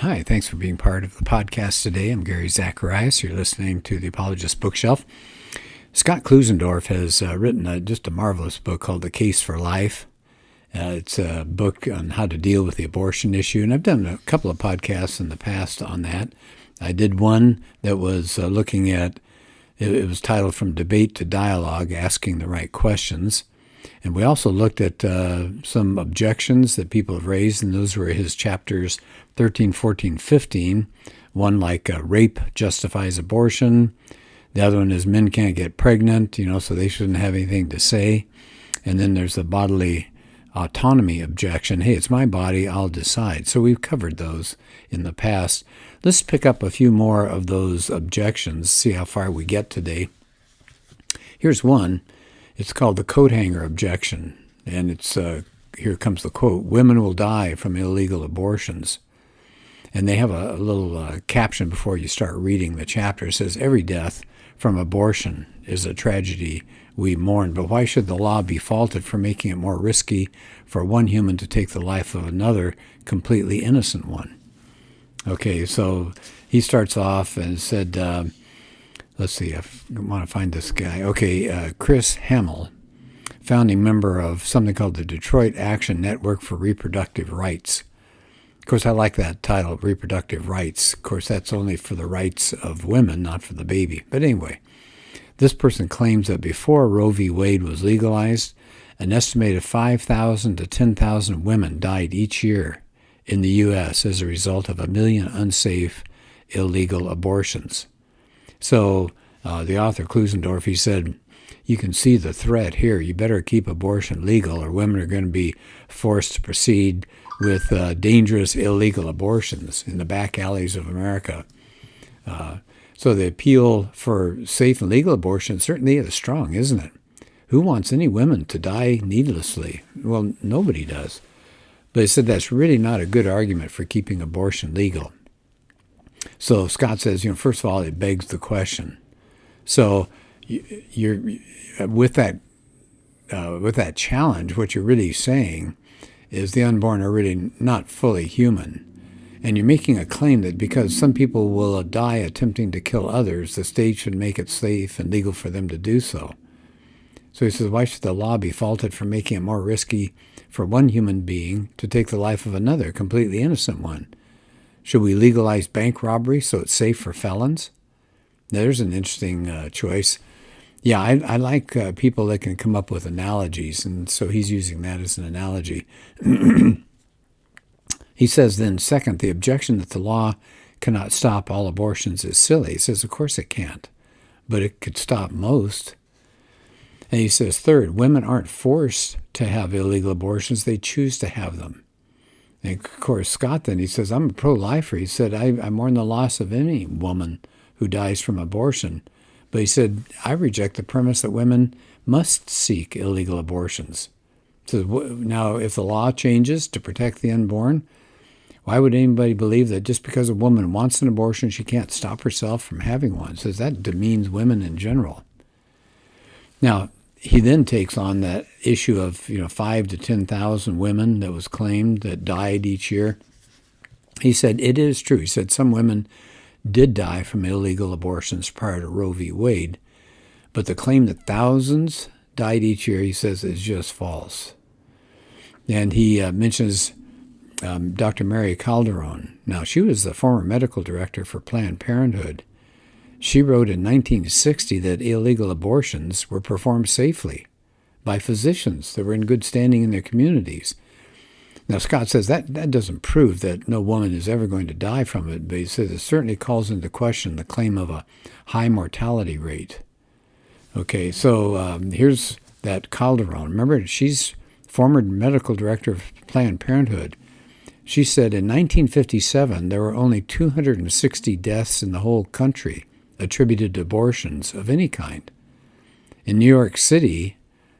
Hi, thanks for being part of the podcast today. I'm Gary Zacharias. You're listening to the Apologist bookshelf. Scott Klusendorf has written just a marvelous book called The Case for Life. It's a book on how to deal with the abortion issue, and I've done a couple of podcasts in the past on that. I did one that was looking at, it was titled From Debate to Dialogue, Asking the Right Questions. And we also looked at some objections that people have raised, and those were his chapters 13, 14, 15. One like rape justifies abortion. The other one is men can't get pregnant, so they shouldn't have anything to say. And then there's the bodily autonomy objection. Hey, it's my body, I'll decide. So we've covered those in the past. Let's pick up a few more of those objections, see how far we get today. Here's one. It's called the coat hanger objection, and it's here comes the quote: "Women will die from illegal abortions." And they have a little caption before you start reading the chapter. It says, "Every death from abortion is a tragedy we mourn, but why should the law be faulted for making it more risky for one human to take the life of another completely innocent one?" Okay, so he starts off and said, let's see, I want to find this guy. Okay, Chris Hamill, founding member of something called the Detroit Action Network for Reproductive Rights. Of course, I like that title, reproductive rights. Of course, that's only for the rights of women, not for the baby. But anyway, this person claims that before Roe v. Wade was legalized, an estimated 5,000 to 10,000 women died each year in the U.S. as a result of 1 million unsafe, illegal abortions. So the author, Klusendorf, he said, you can see the threat here. You better keep abortion legal or women are going to be forced to proceed with dangerous illegal abortions in the back alleys of America. So the appeal for safe and legal abortion certainly is strong, isn't it? Who wants any women to die needlessly? Well, nobody does. But he said that's really not a good argument for keeping abortion legal. So Scott says, first of all, it begs the question. So you're with that challenge, what you're really saying is the unborn are really not fully human. And you're making a claim that because some people will die attempting to kill others, the state should make it safe and legal for them to do so. So he says, why should the law be faulted for making it more risky for one human being to take the life of another, completely innocent one? Should we legalize bank robbery so it's safe for felons? There's an interesting choice. Yeah, I like people that can come up with analogies, and so he's using that as an analogy. He says then, second, the objection that the law cannot stop all abortions is silly. He says, of course it can't, but it could stop most. And he says, third, women aren't forced to have illegal abortions. They choose to have them. And of course, Scott then, he says, I'm a pro-lifer. He said, I mourn the loss of any woman who dies from abortion. But he said, I reject the premise that women must seek illegal abortions. So now, if the law changes to protect the unborn, why would anybody believe that just because a woman wants an abortion, she can't stop herself from having one? He says that demeans women in general. Now, he then takes on that issue of 5 to 10,000 women that was claimed that died each year. He said it is true. He said some women did die from illegal abortions prior to Roe v. Wade, but the claim that thousands died each year, he says, is just false. And he mentions Dr. Mary Calderon. Now, she was the former medical director for Planned Parenthood. She wrote in 1960 that illegal abortions were performed safely by physicians that were in good standing in their communities. Now, Scott says that doesn't prove that no woman is ever going to die from it, but he says it certainly calls into question the claim of a high mortality rate. Okay, so here's that Calderon. Remember, she's former medical director of Planned Parenthood. She said in 1957 there were only 260 deaths in the whole country attributed to abortions of any kind. In New York City,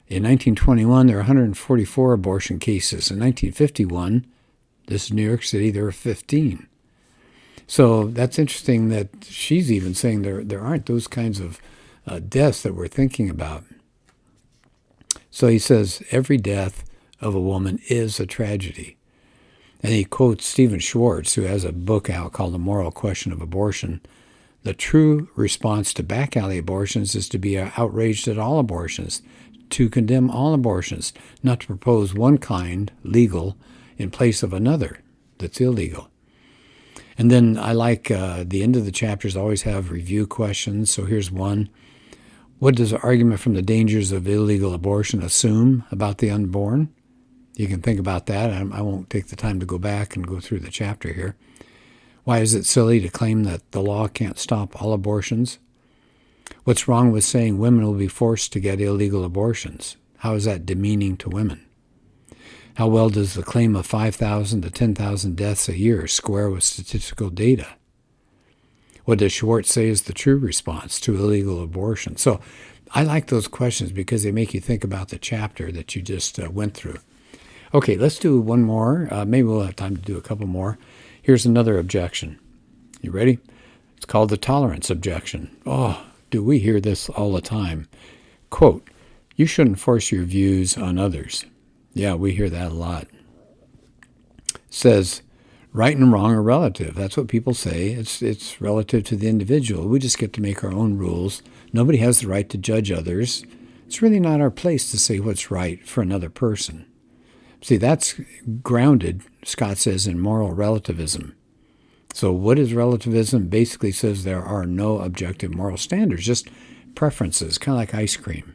in 1921, there were 144 abortion cases. In 1951, this is New York City, there were 15. So that's interesting that she's even saying there aren't those kinds of deaths that we're thinking about. So he says every death of a woman is a tragedy. And he quotes Stephen Schwartz, who has a book out called The Moral Question of Abortion. The true response to back alley abortions is to be outraged at all abortions, to condemn all abortions, not to propose one kind, legal, in place of another that's illegal. And then I like the end of the chapters always have review questions. So here's one. What does the argument from the dangers of illegal abortion assume about the unborn? You can think about that. I won't take the time to go back and go through the chapter here. Why is it silly to claim that the law can't stop all abortions? What's wrong with saying women will be forced to get illegal abortions? How is that demeaning to women? How well does the claim of 5,000 to 10,000 deaths a year square with statistical data? What does Schwartz say is the true response to illegal abortion? So I like those questions because they make you think about the chapter that you just went through. Okay, let's do one more. Maybe we'll have time to do a couple more. Here's another objection. You ready? It's called the tolerance objection. Oh, do we hear this all the time? Quote, you shouldn't force your views on others. Yeah, we hear that a lot. It says, right and wrong are relative. That's what people say. It's relative to the individual. We just get to make our own rules. Nobody has the right to judge others. It's really not our place to say what's right for another person. See, that's grounded, Scott says, in moral relativism. So what is relativism? Basically says there are no objective moral standards, just preferences, kind of like ice cream.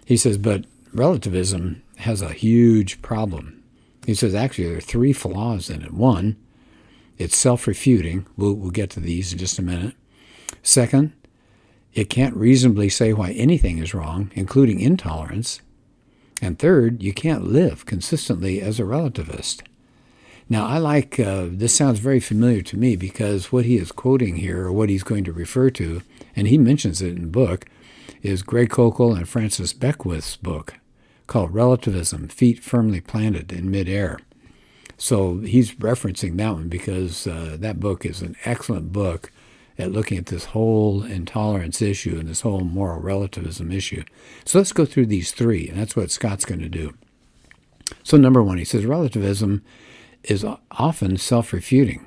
He says, but relativism has a huge problem. He says, actually, there are three flaws in it. One, it's self-refuting. We'll get to these in just a minute. Second, it can't reasonably say why anything is wrong, including intolerance. And third, you can't live consistently as a relativist. Now, I like, this sounds very familiar to me because what he is quoting here, or what he's going to refer to, and he mentions it in the book, is Greg Koukl and Francis Beckwith's book called Relativism, Feet Firmly Planted in Midair. So he's referencing that one because that book is an excellent book at looking at this whole intolerance issue and this whole moral relativism issue. So let's go through these three, and that's what Scott's going to do. So number one, he says relativism is often self-refuting.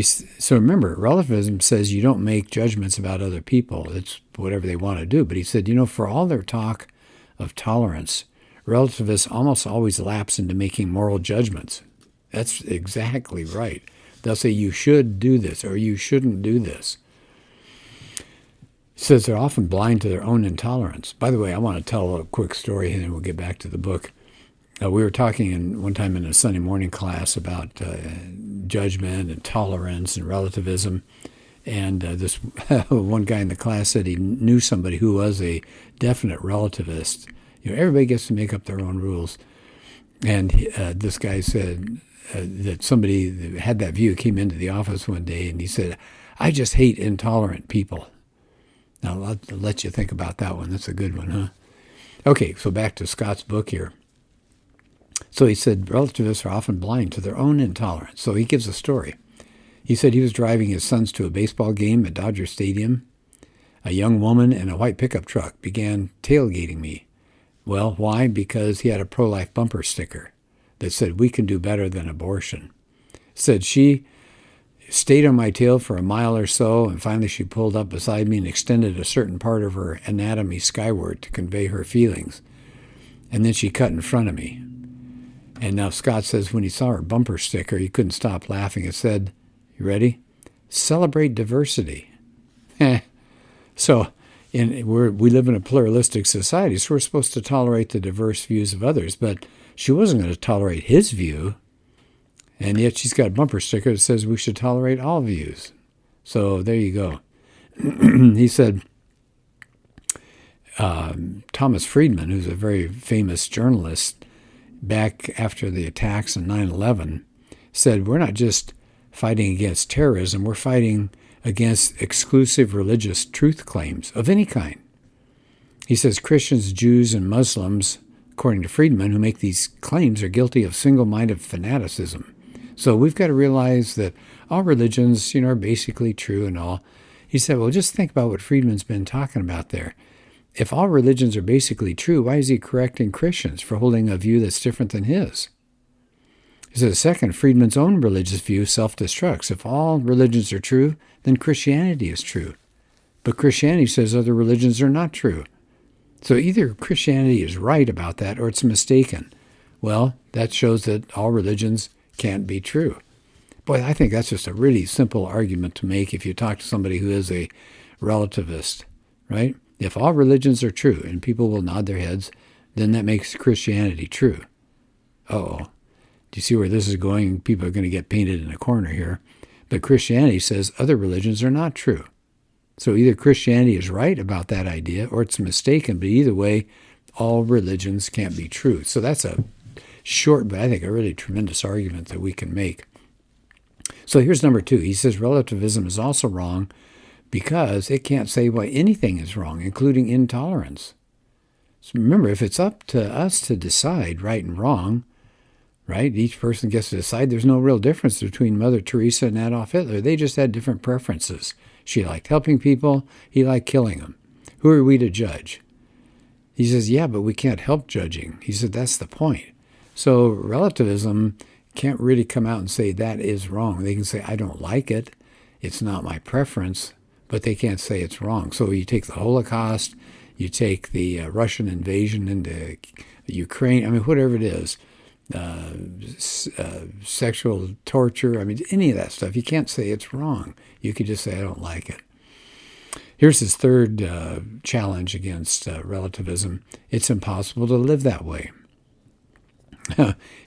So remember, relativism says you don't make judgments about other people. It's whatever they want to do. But he said, for all their talk of tolerance, relativists almost always lapse into making moral judgments. That's exactly right. They'll say you should do this or you shouldn't do this. He says they're often blind to their own intolerance. By the way, I want to tell a quick story and then we'll get back to the book. We were talking one time in a Sunday morning class about judgment and tolerance and relativism. And this one guy in the class said he knew somebody who was a definite relativist. Everybody gets to make up their own rules. And this guy said that somebody that had that view came into the office one day and he said, I just hate intolerant people. Now, I'll let you think about that one. That's a good one, huh? Okay, so back to Scott's book here. So he said relativists are often blind to their own intolerance. So he gives a story. He said he was driving his sons to a baseball game at Dodger Stadium. A young woman in a white pickup truck began tailgating me. Well, why? Because he had a pro-life bumper sticker that said, we can do better than abortion. Said she stayed on my tail for a mile or so, and finally she pulled up beside me and extended a certain part of her anatomy skyward to convey her feelings. And then she cut in front of me. And now Scott says when he saw her bumper sticker, he couldn't stop laughing. It said, you ready? Celebrate diversity. So we live in a pluralistic society, so we're supposed to tolerate the diverse views of others. But she wasn't going to tolerate his view. And yet she's got a bumper sticker that says we should tolerate all views. So there you go. He said, Thomas Friedman, who's a very famous journalist, back after the attacks on 9/11, said, we're not just fighting against terrorism, we're fighting against exclusive religious truth claims of any kind. He says Christians, Jews, and Muslims, according to Friedman, who make these claims are guilty of single-minded fanaticism. So we've got to realize that all religions, are basically true and all. He said, well, just think about what Friedman's been talking about there. If all religions are basically true, why is he correcting Christians for holding a view that's different than his? He says, second, Friedman's own religious view self-destructs. If all religions are true, then Christianity is true. But Christianity says other religions are not true. So either Christianity is right about that or it's mistaken. Well, that shows that all religions can't be true. Boy, I think that's just a really simple argument to make if you talk to somebody who is a relativist, right? If all religions are true, and people will nod their heads, then that makes Christianity true. Uh-oh. Do you see where this is going? People are going to get painted in a corner here. But Christianity says other religions are not true. So either Christianity is right about that idea or it's mistaken, but either way, all religions can't be true. So that's a short, but I think a really tremendous argument that we can make. So here's number 2. He says relativism is also wrong because it can't say why anything is wrong, including intolerance. So remember, if it's up to us to decide right and wrong, right, each person gets to decide, there's no real difference between Mother Teresa and Adolf Hitler. They just had different preferences. She liked helping people. He liked killing them. Who are we to judge? He says, yeah, but we can't help judging. He said, that's the point. So relativism can't really come out and say that is wrong. They can say, I don't like it. It's not my preference, but they can't say it's wrong. So you take the Holocaust, you take the Russian invasion into Ukraine, I mean, whatever it is, sexual torture, I mean, any of that stuff, you can't say it's wrong. You could just say, I don't like it. Here's his third challenge against relativism. It's impossible to live that way.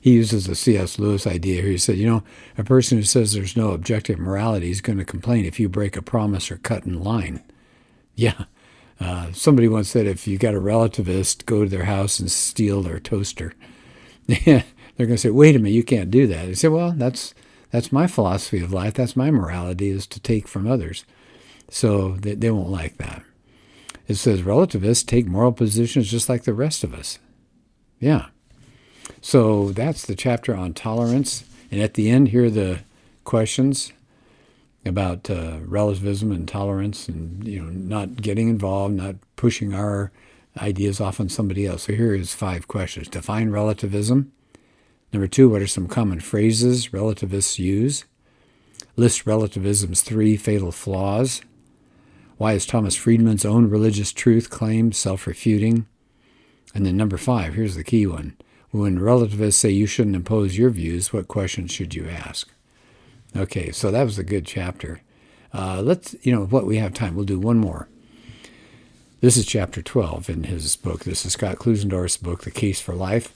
He uses the C.S. Lewis idea here. He said, a person who says there's no objective morality is going to complain if you break a promise or cut in line. Yeah. Somebody once said if you got a relativist, go to their house and steal their toaster. They're going to say, wait a minute, you can't do that. He said, well, that's my philosophy of life. That's my morality, is to take from others. So they won't like that. It says relativists take moral positions just like the rest of us. Yeah. So that's the chapter on tolerance. And at the end, here are the questions about relativism and tolerance and, not getting involved, not pushing our ideas off on somebody else. So here is 5 questions. Define relativism. Number 2, what are some common phrases relativists use? List relativism's 3 fatal flaws. Why is Thomas Friedman's own religious truth claim self-refuting? And then number 5, here's the key one. When relativists say you shouldn't impose your views, what questions should you ask? Okay, so that was a good chapter. Let's, what we have time, we'll do one more. This is chapter 12 in his book. This is Scott Klusendorf's book, The Case for Life.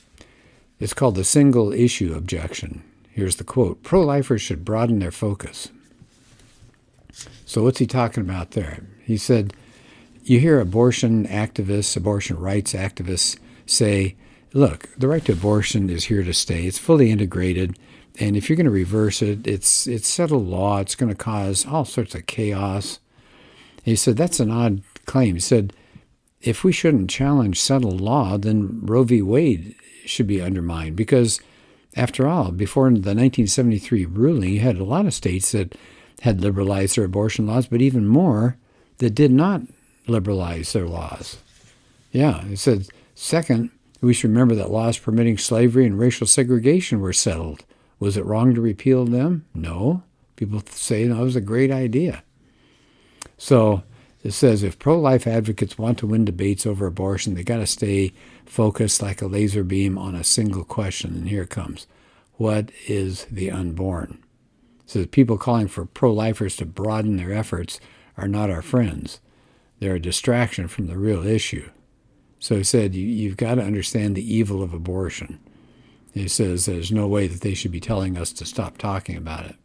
It's called The Single Issue Objection. Here's the quote. Pro-lifers should broaden their focus. So what's he talking about there? He said, you hear abortion activists, abortion rights activists say, look, the right to abortion is here to stay. It's fully integrated. And if you're going to reverse it, it's settled law. It's going to cause all sorts of chaos. And he said, that's an odd claim. He said, if we shouldn't challenge settled law, then Roe v. Wade should be undermined. Because, after all, before the 1973 ruling, you had a lot of states that had liberalized their abortion laws, but even more that did not liberalize their laws. Yeah, he said, second, we should remember that laws permitting slavery and racial segregation were settled. Was it wrong to repeal them? No. People say, no, it was a great idea. So it says if pro-life advocates want to win debates over abortion, they got to stay focused like a laser beam on a single question. And here it comes. What is the unborn? It says people calling for pro-lifers to broaden their efforts are not our friends. They're a distraction from the real issue. So he said, you've got to understand the evil of abortion. He says there's no way that they should be telling us to stop talking about it.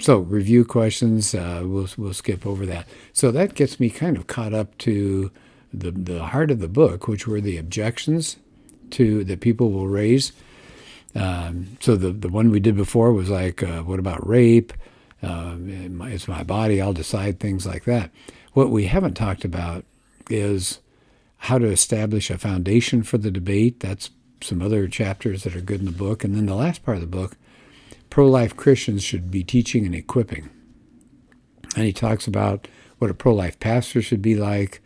So review questions, we'll skip over that. So that gets me kind of caught up to the heart of the book, which were the objections that people will raise. So the one we did before was like, what about rape? It's my body, I'll decide, things like that. What we haven't talked about is how to establish a foundation for the debate. That's some other chapters that are good in the book. And then the last part of the book, pro-life Christians should be teaching and equipping. And he talks about what a pro-life pastor should be like.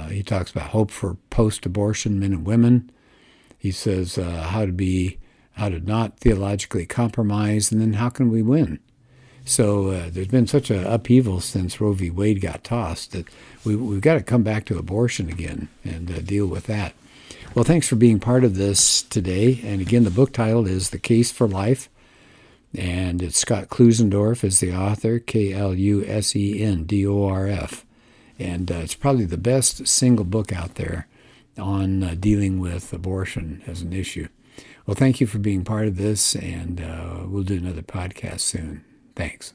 He talks about hope for post-abortion men and women. He says how to be how to not theologically compromise, and then how can we win? So there's been such an upheaval since Roe v. Wade got tossed that we've got to come back to abortion again and deal with that. Well, thanks for being part of this today. And again, the book title is The Case for Life, and it's Scott Klusendorf is the author, Klusendorf. And it's probably the best single book out there on dealing with abortion as an issue. Well, thank you for being part of this, and we'll do another podcast soon. Thanks.